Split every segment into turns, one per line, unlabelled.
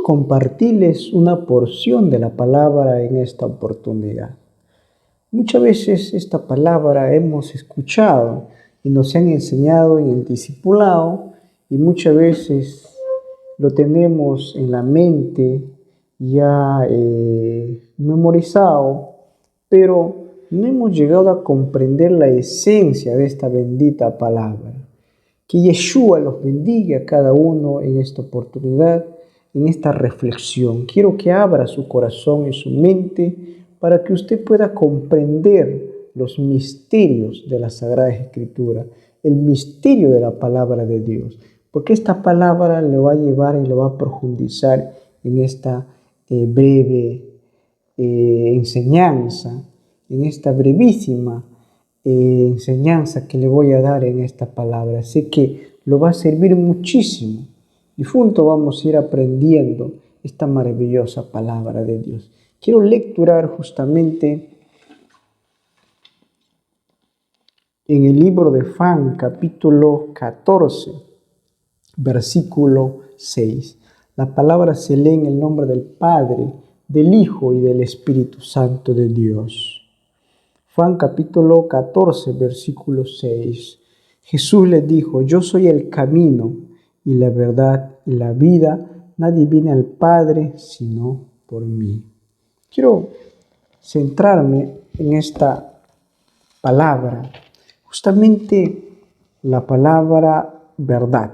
quiero compartirles una porción de la palabra en esta oportunidad. Muchas veces esta palabra hemos escuchado y nos han enseñado en el discipulado y muchas veces lo tenemos en la mente ya memorizado, pero no hemos llegado a comprender la esencia de esta bendita palabra. Que Yeshua los bendiga a cada uno en esta oportunidad, en esta reflexión. Quiero que abra su corazón y su mente para que usted pueda comprender los misterios de la Sagrada Escritura, el misterio de la palabra de Dios, porque esta palabra le va a llevar y lo va a profundizar en esta breve enseñanza, en esta brevísima enseñanza que le voy a dar en esta palabra. Sé que lo va a servir muchísimo y juntos vamos a ir aprendiendo esta maravillosa palabra de Dios. Quiero lecturar justamente en el libro de Juan, capítulo 14, versículo 6. La palabra se lee en el nombre del Padre, del Hijo y del Espíritu Santo de Dios. Juan capítulo 14, versículo 6. Jesús les dijo: yo soy el camino y la verdad y la vida. Nadie viene al Padre sino por mí. Quiero centrarme en esta palabra, justamente la palabra verdad.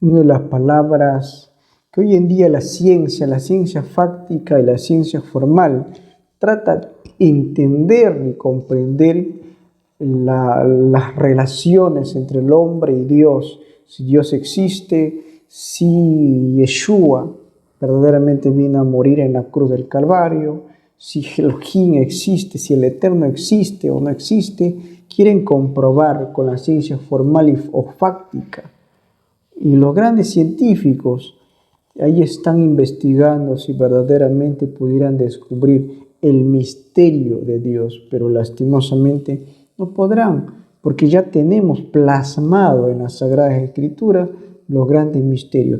Una de las palabras que hoy en día la ciencia fáctica y la ciencia formal trata de entender y comprender las relaciones entre el hombre y Dios. Si Dios existe, si Yeshua verdaderamente vino a morir en la cruz del Calvario, si Elohim existe, si el Eterno existe o no existe, quieren comprobar con la ciencia formal o fáctica. Y los grandes científicos ahí están investigando si verdaderamente pudieran descubrir el misterio de Dios, pero lastimosamente no podrán, porque ya tenemos plasmado en las Sagradas Escrituras los grandes misterios.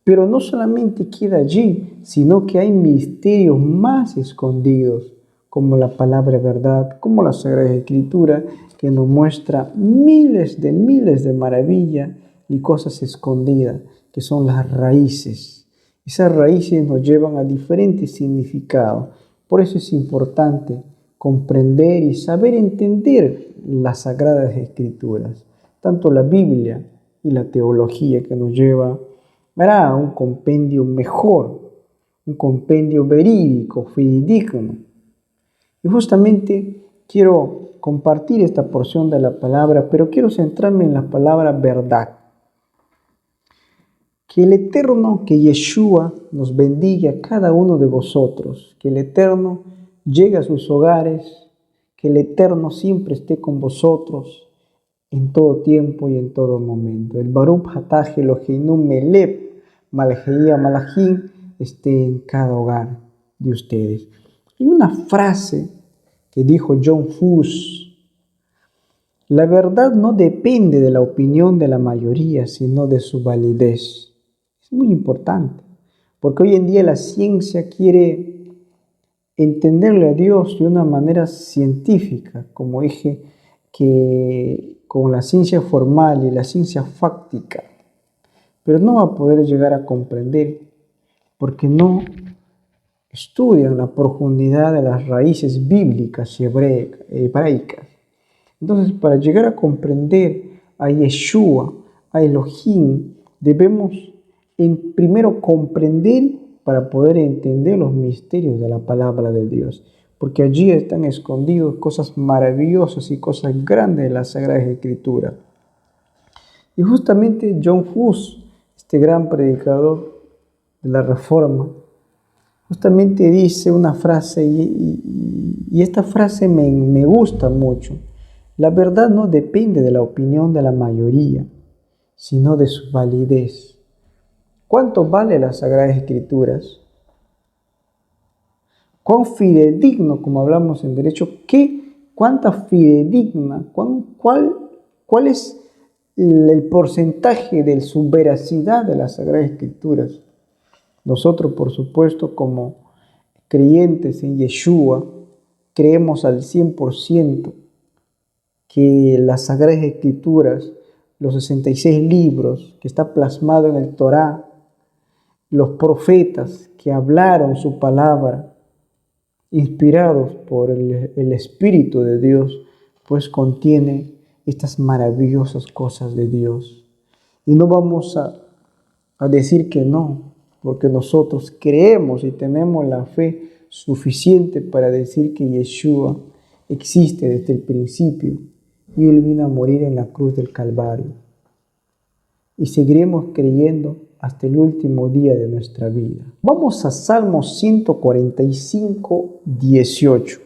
Pero no solamente queda allí, sino que hay misterios más escondidos, como la palabra verdad, como la Sagrada Escritura, que nos muestra miles de maravillas y cosas escondidas, que son las raíces. Esas raíces nos llevan a diferentes significados. Por eso es importante comprender y saber entender las Sagradas Escrituras, tanto la Biblia y la teología, que nos lleva a un compendio mejor, un compendio verídico, fidedigno. Y justamente quiero compartir esta porción de la palabra, pero quiero centrarme en la palabra verdad. Que el Eterno, que Yeshua nos bendiga a cada uno de vosotros, que el Eterno llegue a sus hogares, que el Eterno siempre esté con vosotros en todo tiempo y en todo momento. El Baruch Atah Eloheinu Melech Malachia Malachim esté en cada hogar de ustedes. Hay una frase que dijo John Hus: la verdad no depende de la opinión de la mayoría, sino de su validez. Es muy importante, porque hoy en día la ciencia quiere entenderle a Dios de una manera científica, como dije, que con la ciencia formal y la ciencia fáctica, pero no va a poder llegar a comprender, porque no estudian la profundidad de las raíces bíblicas y hebraicas. Entonces, para llegar a comprender a Yeshua, a Elohim, debemos primero comprender para poder entender los misterios de la palabra de Dios, porque allí están escondidos cosas maravillosas y cosas grandes de la Sagrada Escritura. Y justamente John Hus, este gran predicador de la Reforma, justamente dice una frase, y esta frase me gusta mucho: la verdad no depende de la opinión de la mayoría, sino de su validez. ¿Cuánto vale las Sagradas Escrituras? ¿Cuán fidedigno, como hablamos en derecho, cuánta fidedigna, cuál es el porcentaje de su veracidad de las Sagradas Escrituras? Nosotros, por supuesto, como creyentes en Yeshua, creemos al 100% que las Sagradas Escrituras, los 66 libros que está plasmado en el Torá, los profetas que hablaron su palabra, inspirados por el Espíritu de Dios, pues contiene estas maravillosas cosas de Dios. Y no vamos a decir que no, porque nosotros creemos y tenemos la fe suficiente para decir que Yeshua existe desde el principio y Él vino a morir en la cruz del Calvario. Y seguiremos creyendo hasta el último día de nuestra vida. Vamos a Salmo 145, 18.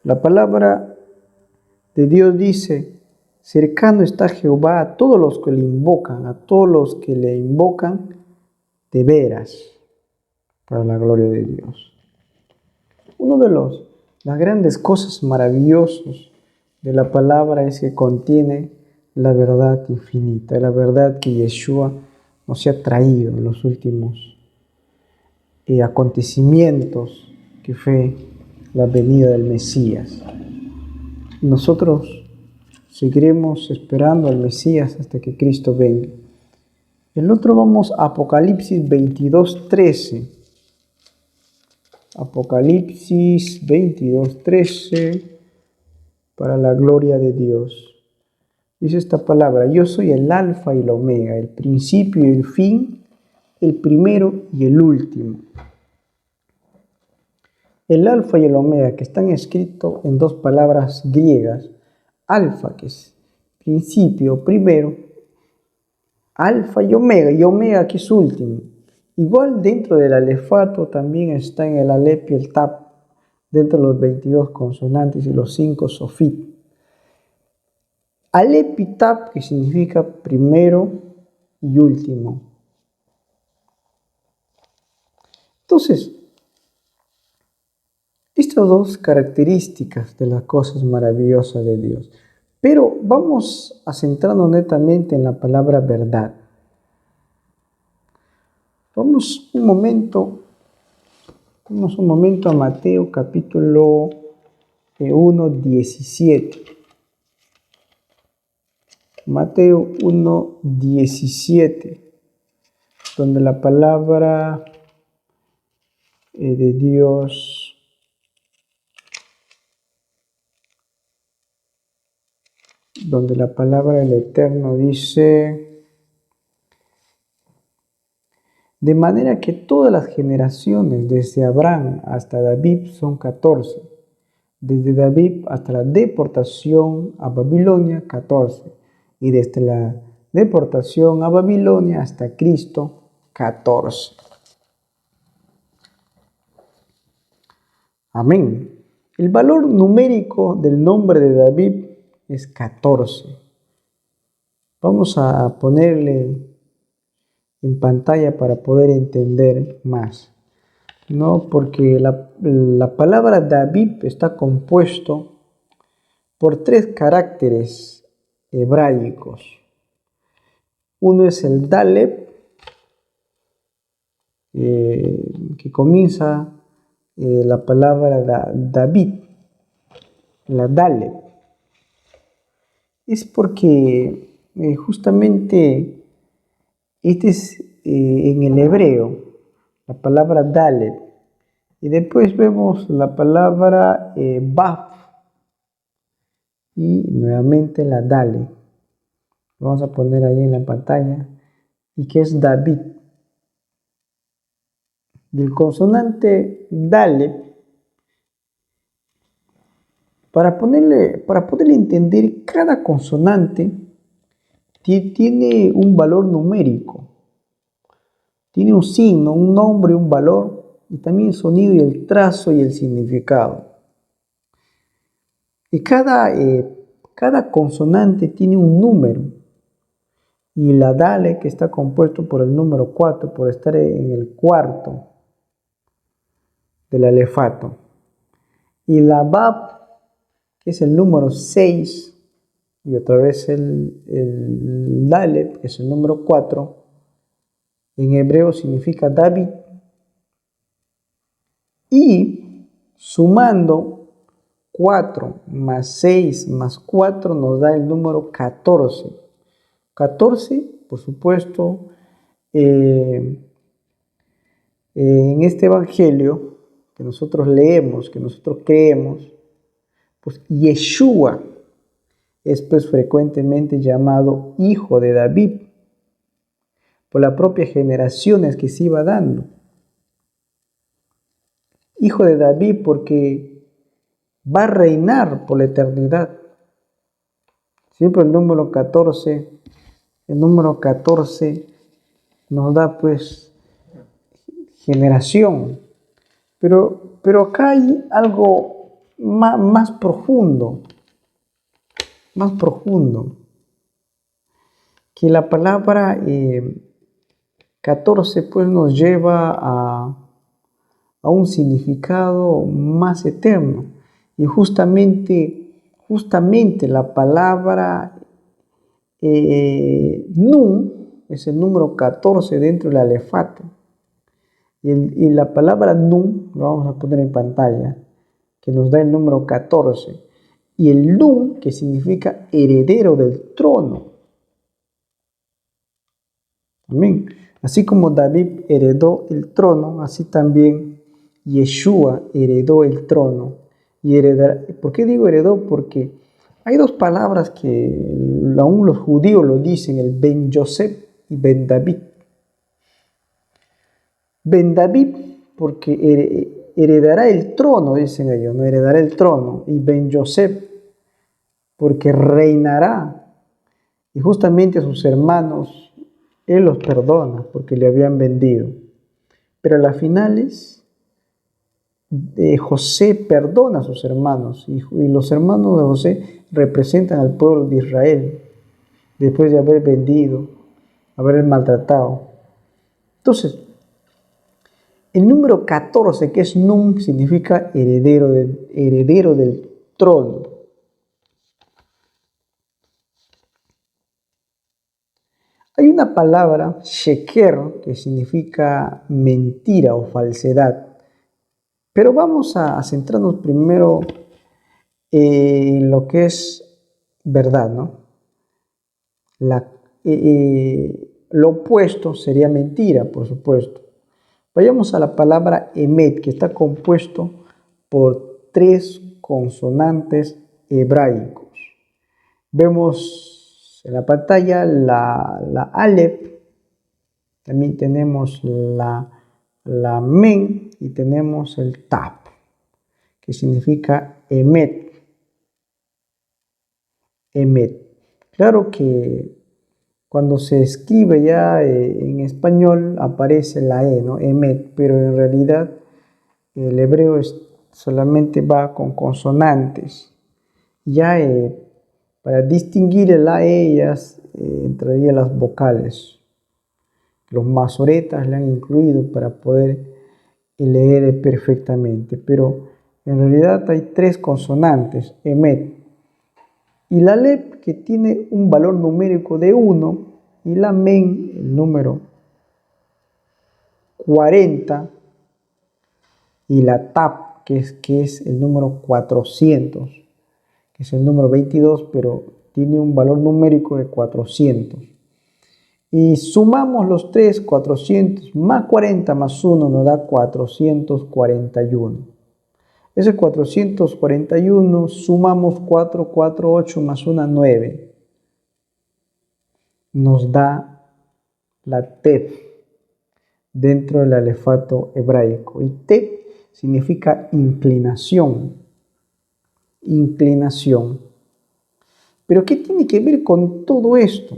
La palabra de Dios dice: cercano está Jehová a todos los que le invocan, a todos los que le invocan de veras, para la gloria de Dios. Una de las grandes cosas maravillosas de la palabra es que contiene la verdad infinita, la verdad que Yeshua nos ha traído en los últimos acontecimientos, que fue la venida del Mesías. Nosotros seguiremos esperando al Mesías hasta que Cristo venga. El otro vamos a Apocalipsis 22:13. Apocalipsis 22:13, para la gloria de Dios. Dice esta palabra: yo soy el alfa y el omega, el principio y el fin, el primero y el último. El alfa y el omega, que están escritos en dos palabras griegas: alfa, que es principio, primero, alfa y omega, que es último. Igual dentro del alefato también está en el alep y el tap, dentro de los 22 consonantes y los 5 sofit. Alep y tap, que significa primero y último. Entonces, estas dos características de las cosas maravillosas de Dios. Pero vamos a centrarnos netamente en la palabra verdad. Vamos un momento a Mateo capítulo 1, 17. Mateo 1, 17, donde la palabra de Dios donde la palabra del Eterno dice: de manera que todas las generaciones desde Abraham hasta David son 14, desde David hasta la deportación a Babilonia 14, y desde la deportación a Babilonia hasta Cristo 14. Amén. El valor numérico del nombre de David es 14. Vamos a ponerle en pantalla para poder entender más, ¿no? Porque la palabra David está compuesto por 3 caracteres hebraicos. Uno es el Daleb, que comienza la palabra David, la Daleb. Es porque justamente este es en el hebreo, la palabra Daleb. Y después vemos la palabra Baf y nuevamente la Daleb. Vamos a poner ahí en la pantalla. Y que es David. Del consonante Daleb, para poderle entender, cada consonante tiene un valor numérico. Tiene un signo, un nombre, un valor, y también el sonido y el trazo y el significado. Y cada consonante tiene un número. Y la Dale, que está compuesto por el número 4, por estar en el cuarto del alefato. Y la Bab, que es el número 6, y otra vez el Daleb, que es el número 4, en hebreo significa David, Y sumando 4 más 6 más 4 nos da el número 14. 14, por supuesto, en este evangelio que nosotros leemos, que nosotros creemos, pues Yeshua es pues frecuentemente llamado hijo de David por las propias generaciones que se iba dando. Hijo de David porque va a reinar por la eternidad. Siempre el número 14 nos da pues generación. Pero acá hay algo más profundo, que la palabra 14 pues nos lleva a un significado más eterno. Y justamente la palabra Nun es el número 14 dentro del alefato. Y la palabra Nun, lo vamos a poner en pantalla, que nos da el número 14. Y el Nun, que significa heredero del trono. Amén. Así como David heredó el trono, así también Yeshua heredó el trono. Y ¿por qué digo heredó? Porque hay dos palabras que aún los judíos lo dicen, el Ben Yosef y Ben David. Ben David, porque heredará el trono, dicen ellos, no heredará el trono. Y Ben Yosef, porque reinará. Y justamente a sus hermanos, él los perdona, porque le habían vendido. Pero a las finales, José perdona a sus hermanos. Y los hermanos de José representan al pueblo de Israel, después de haber vendido, haber maltratado. Entonces, el número 14, que es Nun, significa heredero del trono. Hay una palabra, sheker, que significa mentira o falsedad. Pero vamos a centrarnos primero en lo que es verdad, ¿no? Lo opuesto sería mentira, por supuesto. Vayamos a la palabra emet, que está compuesto por 3 consonantes hebraicos. Vemos en la pantalla la Aleph, también tenemos la Men y tenemos el Taf, que significa emet. Emet. Claro que cuando se escribe ya en español aparece la E, ¿no? Emet, pero en realidad el hebreo solamente va con consonantes. Ya para distinguir la E ya entraría las vocales. Los masoretas le han incluido para poder leer perfectamente, pero en realidad hay 3 consonantes, emet. Y la Aleph, que tiene un valor numérico de 1, y la Men, el número 40, y la Taf, que es el número 400, que es el número 22, pero tiene un valor numérico de 400. Y sumamos los 3, 400 más 40 más 1 nos da 441. Ese 441 sumamos 4, 4, 8 más 1, 9. Nos da la Tef dentro del alefato hebraico. Y Tef significa inclinación. Inclinación. Pero ¿qué tiene que ver con todo esto?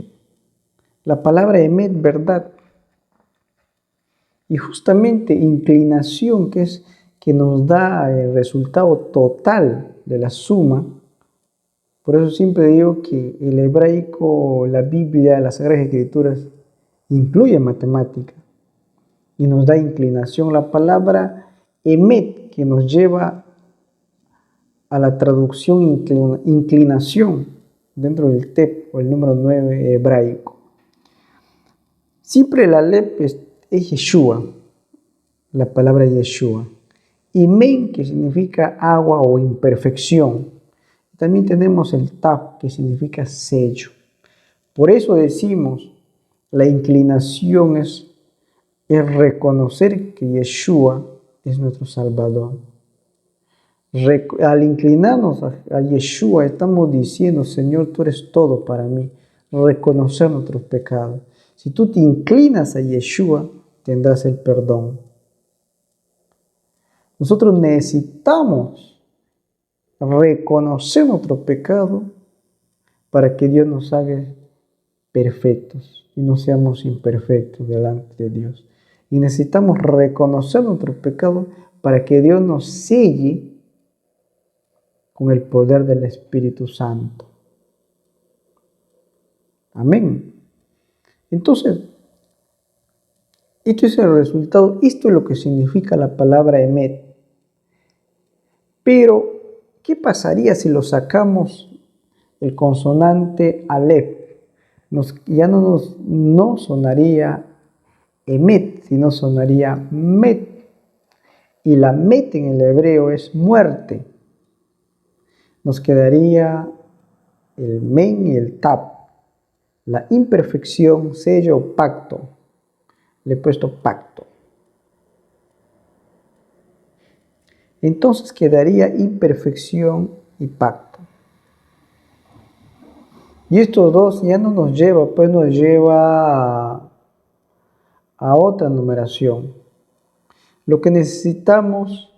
La palabra emet, verdad. Y justamente inclinación, que es que nos da el resultado total de la suma. Por eso siempre digo que el hebraico, la Biblia, las Sagradas Escrituras, incluye matemática y nos da inclinación. La palabra emet, que nos lleva a la traducción inclinación dentro del Tef o el número 9 hebraico. Siempre la Aleph es Yeshua, la palabra Yeshua. y men, que significa agua o imperfección. También tenemos el taf, que significa sello. Por eso decimos, la inclinación es reconocer que Yeshua es nuestro Salvador. Al inclinarnos a Yeshua, estamos diciendo, Señor, tú eres todo para mí. Reconocer nuestros pecados. Si tú te inclinas a Yeshua, tendrás el perdón. Nosotros necesitamos reconocer nuestro pecado para que Dios nos haga perfectos y no seamos imperfectos delante de Dios. Y necesitamos reconocer nuestro pecado para que Dios nos selle con el poder del Espíritu Santo. Amén. Entonces, esto es el resultado, esto es lo que significa la palabra emet. Pero, ¿qué pasaría si lo sacamos el consonante alef? Ya no sonaría emet, sino sonaría met. Y la met en el hebreo es muerte. Nos quedaría el men y el tap. La imperfección, sello o pacto. Le he puesto pacto. Entonces quedaría imperfección y pacto. Y estos dos ya no nos lleva, pues nos lleva a otra numeración. Lo que necesitamos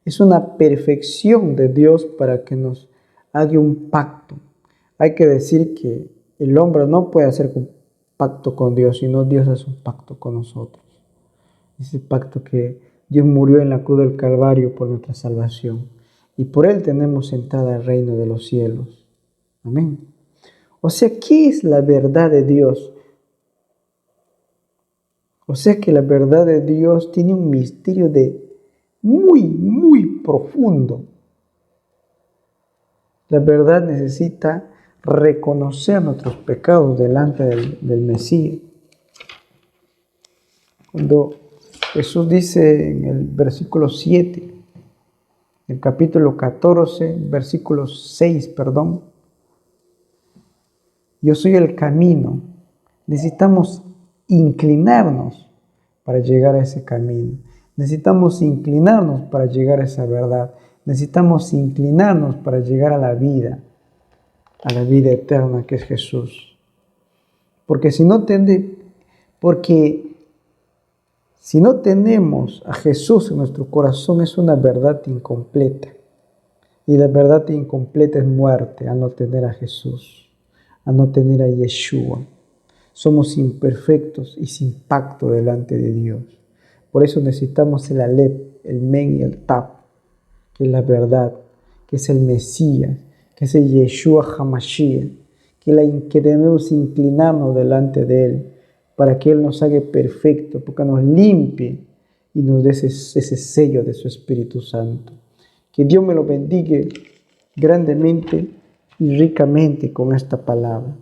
es una perfección de Dios para que nos haga un pacto. Hay que decir que el hombre no puede hacer un pacto con Dios, sino Dios hace un pacto con nosotros. Ese pacto que Dios murió en la cruz del Calvario por nuestra salvación. Y por Él tenemos entrada al reino de los cielos. Amén. O sea, ¿qué es la verdad de Dios? O sea que la verdad de Dios tiene un misterio muy profundo. La verdad necesita reconocer nuestros pecados delante del Mesías. Cuando Jesús dice en el versículo 7, el capítulo 14, versículo 6, yo soy el camino. Necesitamos inclinarnos para llegar a ese camino. Necesitamos inclinarnos para llegar a esa verdad. Necesitamos inclinarnos para llegar a la vida eterna que es Jesús. Porque si no tenemos a Jesús en nuestro corazón, es una verdad incompleta. Y la verdad incompleta es muerte al no tener a Jesús, al no tener a Yeshua. Somos imperfectos y sin pacto delante de Dios. Por eso necesitamos el alef, el men y el taf, que es la verdad, que es el Mesías, que es el Yeshua HaMashiach, que debemos inclinarnos delante de Él, para que Él nos haga perfecto, porque nos limpie y nos dé ese sello de su Espíritu Santo. Que Dios me lo bendiga grandemente y ricamente con esta palabra.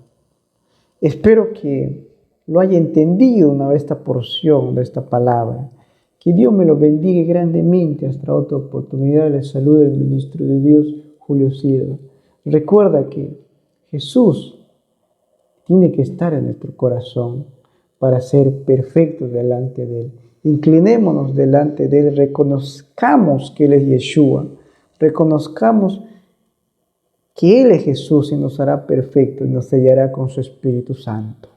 Espero que lo haya entendido una vez esta porción de esta palabra. Que Dios me lo bendiga grandemente. Hasta otra oportunidad. Les saluda el ministro de Dios, Julio Silva. Recuerda que Jesús tiene que estar en nuestro corazón para ser perfectos delante de Él. Inclinémonos delante de Él, reconozcamos que Él es Yeshua, reconozcamos que Él es Jesús y nos hará perfectos y nos sellará con su Espíritu Santo.